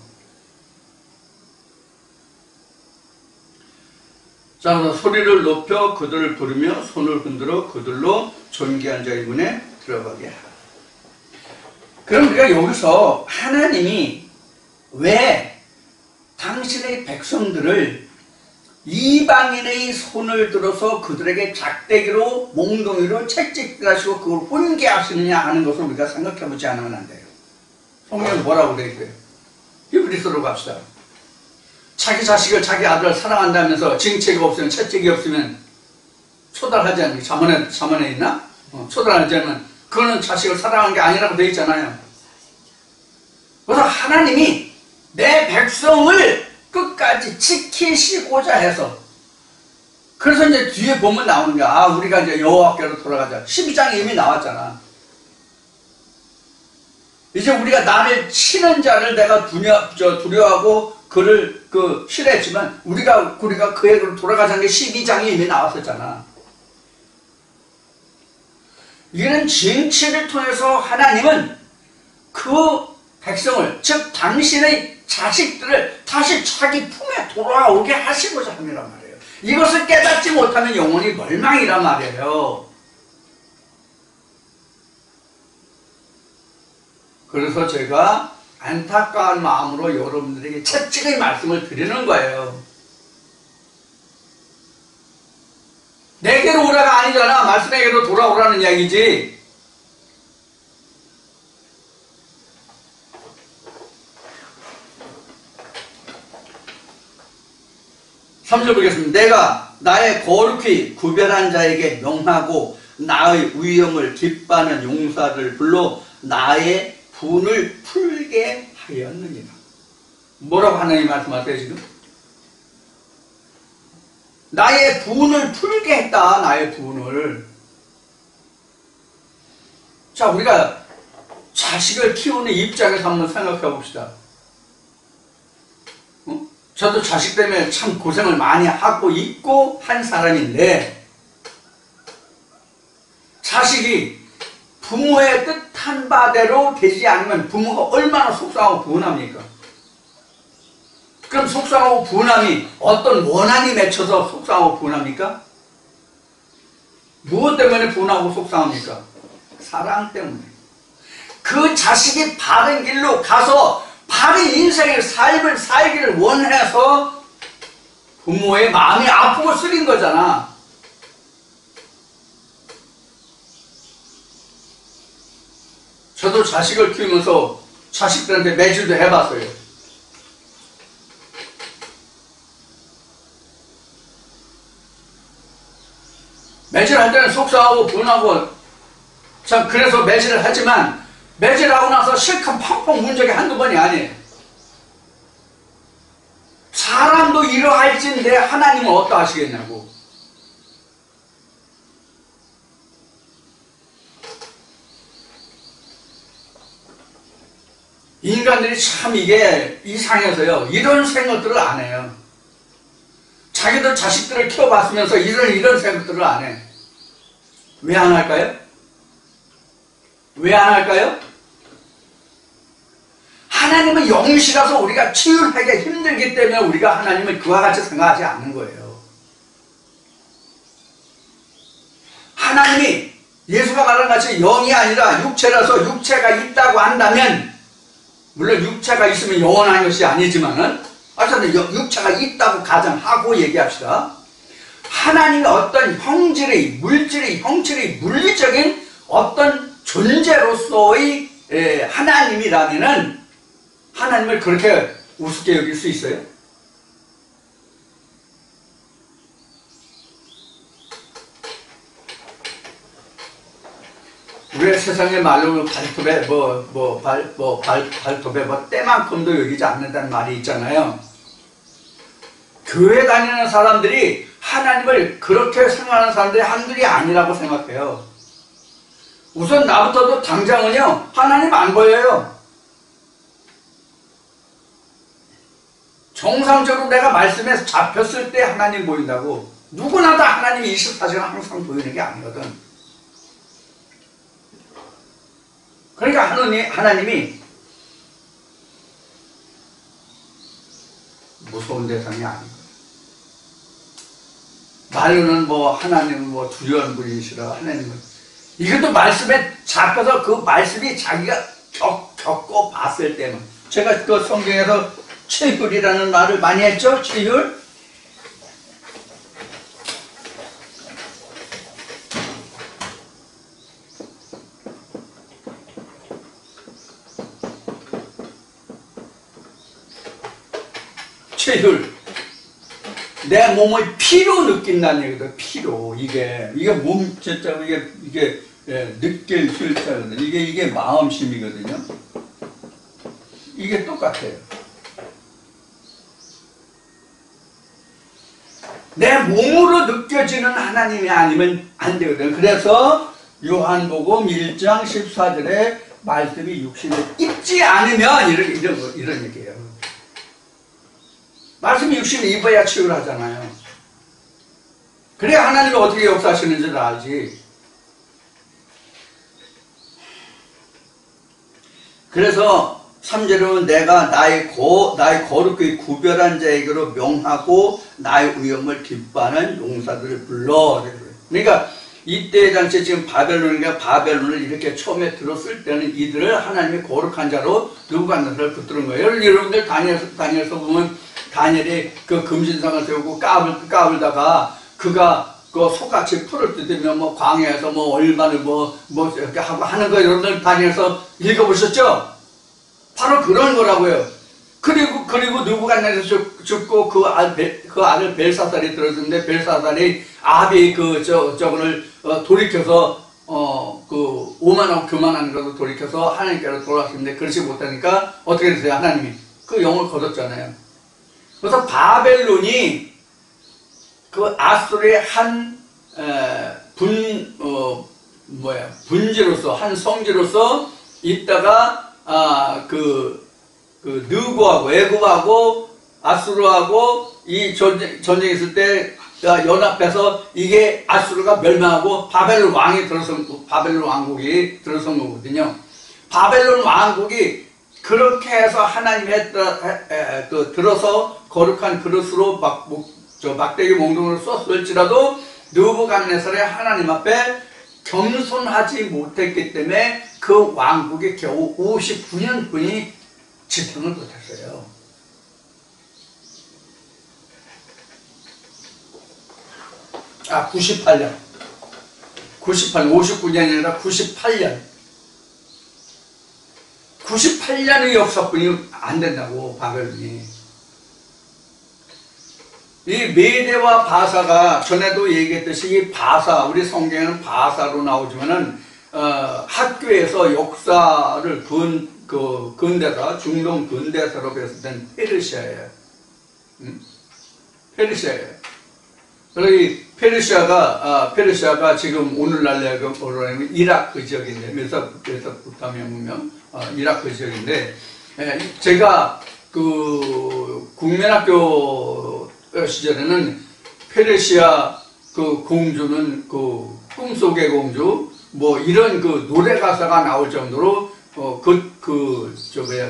자, 그래서 소리를 높여 그들을 부르며 손을 흔들어 그들로 존귀한 자의 문에 들어가게 하라. 그럼 우리가 여기서 하나님이 왜 당신의 백성들을 이방인의 손을 들어서 그들에게 작대기로 몽둥이로 채찍질하시고 그걸 훈계하시느냐 하는 것을 우리가 생각해보지 않으면 안 돼요. 성경은 뭐라고 되어 있어요? 히브리서로 갑시다. 자기 자식을 자기 아들을 사랑한다면서 징책이 없으면 채찍이 없으면 초달하지 않는 게 자문에 있나? 초달하지 않으면 그거는 자식을 사랑하는 게 아니라고 되어 있잖아요. 그래서 하나님이 내 백성을 끝까지 지키시고자 해서 그래서 이제 뒤에 보면 나오는 거야. 우리가 이제 여호와께로 돌아가자. 12장에 이미 나왔잖아. 이제 우리가 나를 치는 자를 내가 두려워하고 그를 싫어했지만 우리가 그에게로 돌아가자는 게 12장에 이미 나왔었잖아. 이런 징치를 통해서 하나님은 그 백성을, 즉 당신의 자식들을 다시 자기 품에 돌아오게 하시고자 함이란 말이에요. 이것을 깨닫지 못하면 영혼이 멸망이란 말이에요. 그래서 제가 안타까운 마음으로 여러분들에게 채찍의 말씀을 드리는 거예요. 내게로 오라가 아니잖아. 말씀에게로 돌아오라는 이야기지. 삼 절 보겠습니다. 내가 나의 거룩히 구별한 자에게 명하고 나의 위엄을 기뻐하는 용사를 불러 나의 분을 풀게 하였느니라. 뭐라고 하나님 말씀하세요 지금? 나의 분을 풀게 했다. 나의 분을. 자, 우리가 자식을 키우는 입장에서 한번 생각해 봅시다. 저도 자식 때문에 참 고생을 많이 하고 있고 한 사람인데, 자식이 부모의 뜻한 바대로 되지 않으면 부모가 얼마나 속상하고 분합니까? 그럼 속상하고 분함이 어떤 원한이 맺혀서 속상하고 분합니까? 무엇 때문에 분하고 속상합니까? 사랑 때문에. 그 자식이 바른 길로 가서 바른 인생의 삶을 살기를 원해서 부모의 마음이 아프고 쓰린 거잖아. 저도 자식을 키우면서 자식들한테 매질도 해봤어요. 매질할 때는 속상하고 분하고, 참 그래서 매질을 하지만 매질하고 나서 실컷 펑펑 문 적이 한두 번이 아니에요. 사람도 이러할진데 하나님은 어떠하시겠냐고. 인간들이 참 이게 이상해서요, 이런 생각들을 안 해요. 자기들 자식들을 키워봤으면서 이런 생각들을 안 해. 왜 안 할까요? 왜 안 할까요? 하나님은 영이시라서 우리가 치유하기 힘들기 때문에 우리가 하나님을 그와 같이 생각하지 않는 거예요. 하나님이 예수가 말한 같이 영이 아니라 육체라서 육체가 있다고 한다면, 물론 육체가 있으면 영원한 것이 아니지만은 어쨌든 육체가 있다고 가정하고 얘기합시다. 하나님의 어떤 형질의 물리적인 어떤 존재로서의 하나님이라면은 하나님을 그렇게 우습게 여길 수 있어요? 우리의 세상의 말로 발톱에 발톱에 때만큼도 여기지 않는다는 말이 있잖아요. 교회 다니는 사람들이 하나님을 그렇게 생각하는 사람들이 한둘이 아니라고 생각해요. 우선 나부터도 당장은요, 하나님 안 보여요. 정상적으로 내가 말씀에 잡혔을 때 하나님 보인다고. 누구나 다 하나님이 24시간 항상 보이는 게 아니거든. 그러니까 하나님이 무서운 대상이 아니고, 말로는 하나님은 두려운 분이시라, 하나님은 이것도 말씀에 잡혀서 그 말씀이 자기가 겪고 봤을 때는, 제가 그 성경에서 체휼이라는 말을 많이 했죠. 체휼. 체휼. 내 몸을 피로 느낀다는 얘기거든. 피로. 이게 몸 진짜 이게 느낄 필자거든. 이게 마음심이거든요. 이게 똑같아요. 내 몸으로 느껴지는 하나님이 아니면 안 되거든. 그래서 요한복음 1장 14절에 말씀이 육신을 입지 않으면 이런 얘기예요. 말씀이 육신을 입어야 치유를 하잖아요. 그래야 하나님이 어떻게 역사하시는지를 알지. 그래서 3절은 내가 나의 거룩히 구별한 자에게로 명하고 나의 위엄을 기뻐하는 용사들을 불러. 그러니까 이때 당시에 지금 바벨론을 이렇게 처음에 들었을 때는 이들을 하나님의 거룩한 자로 누구간다를 붙드는 거예요. 여러분들 다니엘서 보면 다니엘이 그 금신상을 세우고 까불다가 그가 그 속같이 풀을 뜯으면 광야에서 얼마를 이렇게 하고 하는 거 여러분들 다니엘서 읽어보셨죠? 바로 그런 거라고요. 그리고 누구간다에서 죽고 그 아들 벨사살이 들어섰는데 벨사살이 아비 저거를 돌이켜서 그 오만하고 교만한 것을 돌이켜서 하나님께로 돌아왔는데 그렇지 못하니까 어떻게 됐어요? 하나님이 그 영을 거뒀잖아요. 그래서 바벨론이 그 아수르의 한 분지로서 한 성지로서 있다가 느고하고 애굽하고 아수르하고 이 전쟁 있을 때 연합해서 이게 아수르가 멸망하고 바벨론 왕이 바벨론 왕국이 들어선 거거든요. 바벨론 왕국이 그렇게 해서 하나님이 들어서 거룩한 그릇으로 막대기 몽둥이로 썼을지라도 느부갓네살의 하나님 앞에 겸손하지 못했기 때문에 그 왕국이 겨우 59년뿐이 지탱을 못했어요. 아, 98년. 59년이 아니라 98년. 98년의 역사뿐이 안 된다고, 바벨론이. 이 메대와 바사가 전에도 얘기했듯이 이 바사, 우리 성경에는 바사로 나오지만은 학교에서 역사를 근대사, 중동 근대사로 배웠던 페르시아예요. 페르시아예요. 그래서 이 페르시아가 지금 오늘날 얘기하면 이라크 지역인데, 메소포타미아 이라크 지역인데, 제가 국민학교 시절에는 페르시아 공주는 꿈속의 공주 뭐 이런 노래 가사가 나올 정도로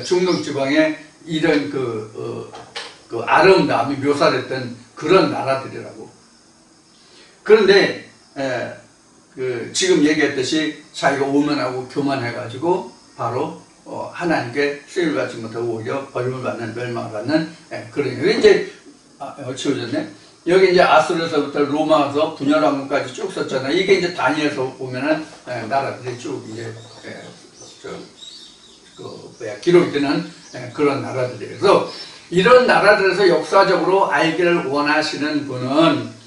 중동 지방에 이런 아름다움이 묘사됐던 그런 나라들이라고. 그런데 지금 얘기했듯이 자기가 오만하고 교만해가지고 바로 하나님께 쓰임을 받지 못하고 오히려 벌을 받는, 멸망을 받는 그런. 여기 이제 지워졌네. 여기 이제 아수르에서부터 로마에서 분열왕국까지 쭉 썼잖아요. 이게 이제 다니엘서 보면은 나라들이 쭉 이제 기록이 되는 그런 나라들이에요. 그래서 이런 나라들에서 역사적으로 알기를 원하시는 분은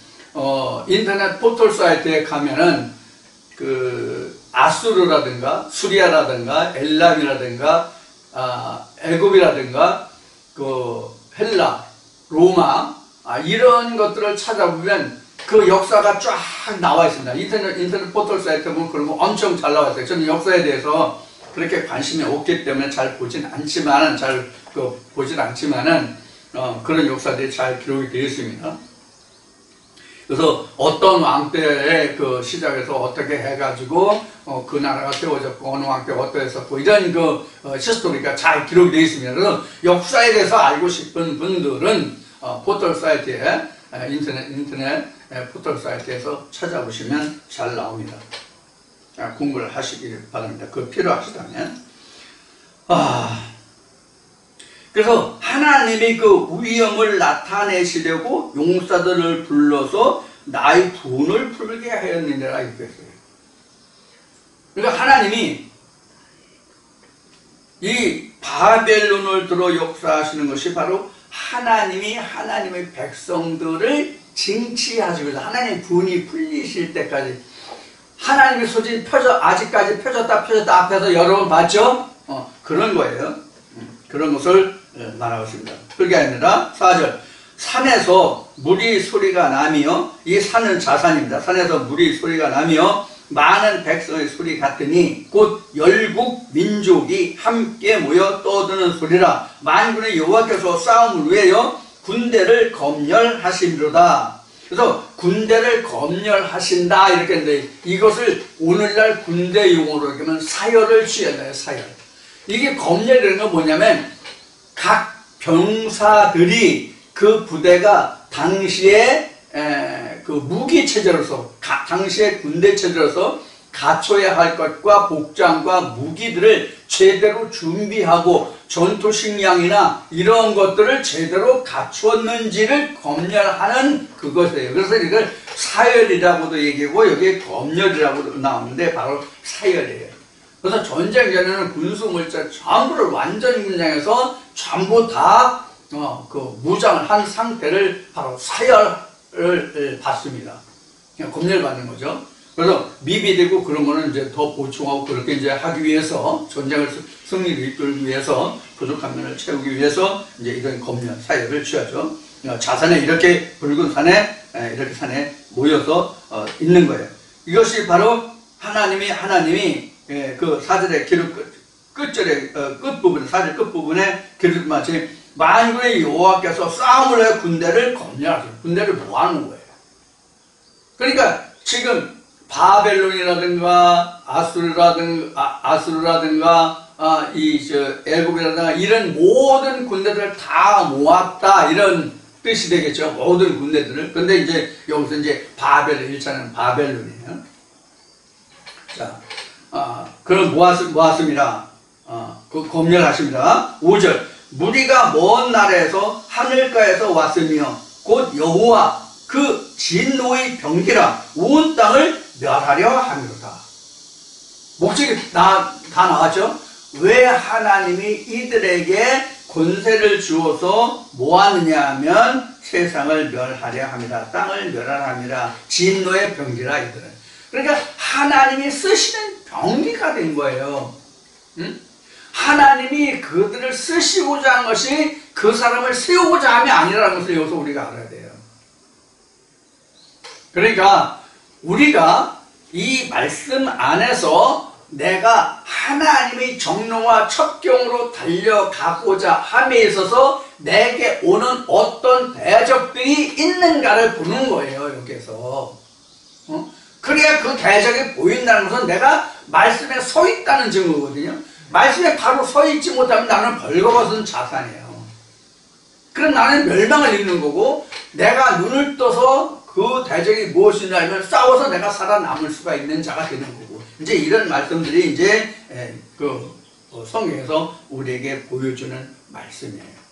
인터넷 포털 사이트에 가면은 아수르라든가 수리아라든가 엘람이라든가 애굽이라든가 헬라, 로마 이런 것들을 찾아보면 그 역사가 쫙 나와 있습니다. 인터넷 포털 사이트 보면 그런 거 엄청 잘 나와 있어요. 저는 역사에 대해서 그렇게 관심이 없기 때문에 잘 보진 않지만은 그런 역사들이 잘 기록이 되어 있습니다. 그래서 어떤 왕 때의 시작에서 어떻게 해가지고 그 나라가 세워졌고 어느 왕 때 어떻게 했었고 이런 히스토리가 잘 기록이 되어 있습니다. 그래서 역사에 대해서 알고 싶은 분들은 포털 사이트에 인터넷 포털 사이트에서 찾아보시면 잘 나옵니다. 공부를 하시길 바랍니다. 그거 필요하시다면. 그래서 하나님이 위엄을 나타내시려고 용사들을 불러서 나의 분을 풀게 하였느니라 이렇게 했어요. 그러니까 하나님이 이 바벨론을 들어 역사하시는 것이 바로 하나님이 하나님의 백성들을 징치하시고 하나님의 분이 풀리실 때까지 하나님의 소진 아직까지 펴졌다 앞에서 여러 번 봤죠? 그런 거예요. 그런 것을 말하고 있습니다. 그게 아니라 4절 산에서 물이 소리가 나며 이 산은 자산입니다. 산에서 물이 소리가 나며 많은 백성의 소리 같으니 곧 열국 민족이 함께 모여 떠드는 소리라. 만군의 여호와께서 싸움을 위하여 군대를 검열하심이로다. 그래서 군대를 검열하신다 이렇게 했는데 이것을 오늘날 군대 용어로 얘기하면 사열을 취한다요. 사열. 이게 검열이라는 건 뭐냐면 각 병사들이 그 부대가 당시에 무기 체제로서 당시의 군대 체제로서 갖춰야 할 것과 복장과 무기들을 제대로 준비하고 전투 식량이나 이런 것들을 제대로 갖추었는지를 검열하는 그것이에요. 그래서 이걸 사열이라고도 얘기하고 여기에 검열이라고 나오는데 바로 사열이에요. 그래서 전쟁 전에는 군수 물자 전부를 완전 군장해서 전부 다 무장을 한 상태를 바로 사열을 받습니다. 그냥 검열 받는 거죠. 그래서 미비되고 그런 거는 이제 더 보충하고 그렇게 이제 하기 위해서 전쟁을 승리를 이끌기 위해서 부족한 면을 채우기 위해서 이제 이런 검열 사열을 취하죠. 자산에 이렇게 붉은 산에 이렇게 산에 모여서 있는 거예요. 이것이 바로 하나님이 그 4절에 끝절에 끝부분 4절 끝부분에 기록된 마치 만군의 여호와께서 싸움을 해 군대를 검열하시고 군대를 모아놓은 거예요. 그러니까 지금 바벨론이라든가 아수르라든가 애굽이라든가 이런 모든 군대들을 다 모았다 이런 뜻이 되겠죠. 모든 군대들을. 근데 이제 여기서 이제 바벨 1차는 바벨론이에요. 자, 그럼 모았습니다. 그 검열하십니다. 5절 무리가 먼 나라에서 하늘가에서 왔으며 곧 여호와 그 진노의 병기라 온 땅을 멸하려 함이로다. 목적이 다 나왔죠? 왜 하나님이 이들에게 권세를 주어서 모았느냐 하면 세상을 멸하려 합니다. 땅을 멸하려 합니다. 진노의 병기라 이들은. 그러니까 하나님이 쓰시는 병기가 된 거예요. 응? 하나님이 그들을 쓰시고자 한 것이 그 사람을 세우고자 함이 아니라는 것을 여기서 우리가 알아야 돼요. 그러니까 우리가 이 말씀 안에서 내가 하나님의 정령과 첩경으로 달려가고자 함에 있어서 내게 오는 어떤 대적들이 있는가를 보는 거예요. 여기에서. 그래야 그 대적이 보인다는 것은 내가 말씀에 서 있다는 증거거든요. 말씀에 바로 서 있지 못하면 나는 벌거벗은 자산이에요. 그럼 나는 멸망을 입는 거고 내가 눈을 떠서 그 대적이 무엇이냐 하면 싸워서 내가 살아남을 수가 있는 자가 되는 거고 이제 이런 말씀들이 이제 성경에서 우리에게 보여주는 말씀이에요.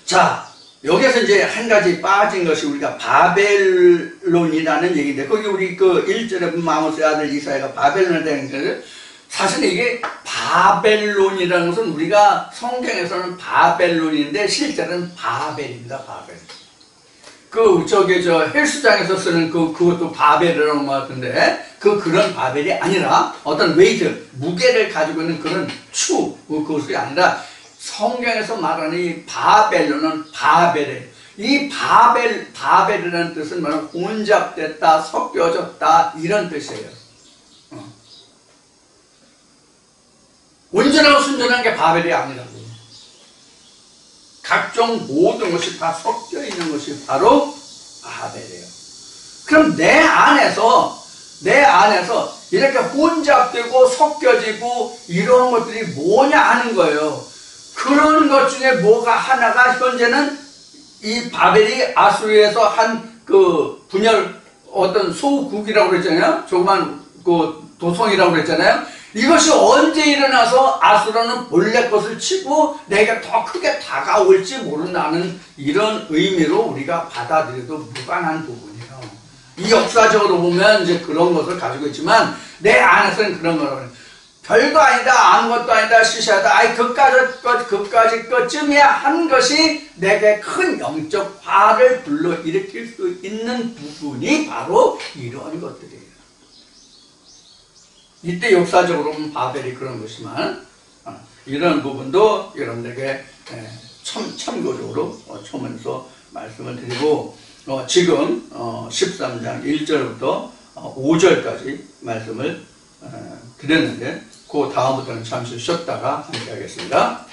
자, 여기서 이제 한 가지 빠진 것이 우리가 바벨론이라는 얘기인데 거기 우리 그 1절에 보면 아모스의 아들 이사야가 바벨론에 대한 거를 사실 이게 바벨론이라는 것은 우리가 성경에서는 바벨론인데 실제는 바벨입니다. 바벨. 헬스장에서 쓰는 그것도 바벨이라는 것 같은데 그런 바벨이 아니라 어떤 웨이트, 무게를 가지고 있는 그런 그것이 아니라 성경에서 말하는 이 바벨론은 바벨이에요. 이 바벨이라는 뜻은 뭐냐면 혼잡됐다, 섞여졌다 이런 뜻이에요. 온전하고 순전한 게 바벨이 아니라고. 각종 모든 것이 다 섞여 있는 것이 바로 바벨이에요. 그럼 내 안에서 이렇게 혼잡되고 섞여지고 이런 것들이 뭐냐 하는 거예요. 그런 것 중에 뭐가 하나가 현재는 이 바벨이 아수르에서 한 그 분열 어떤 소국이라고 그랬잖아요. 조그만 그 도성이라고 그랬잖아요. 이것이 언제 일어나서 아수르는 본래 것을 치고 내게 더 크게 다가올지 모른다는 이런 의미로 우리가 받아들여도 무관한 부분이에요. 이 역사적으로 보면 이제 그런 것을 가지고 있지만 내 안에서는 그런 거라고 별거 아니다, 아무것도 아니다, 시시하다, 아이 그까지 것쯤이야 한 것이 내게 큰 영적 화를 불러일으킬 수 있는 부분이 바로 이러한 것들이에요. 이때 역사적으로 보면 바벨이 그런 것이지만 이런 부분도 여러분들에게 참고적으로 초면서 말씀을 드리고 지금 13장 1절부터 5절까지 말씀을 드렸는데 그 다음부터는 잠시 쉬었다가 함께 하겠습니다.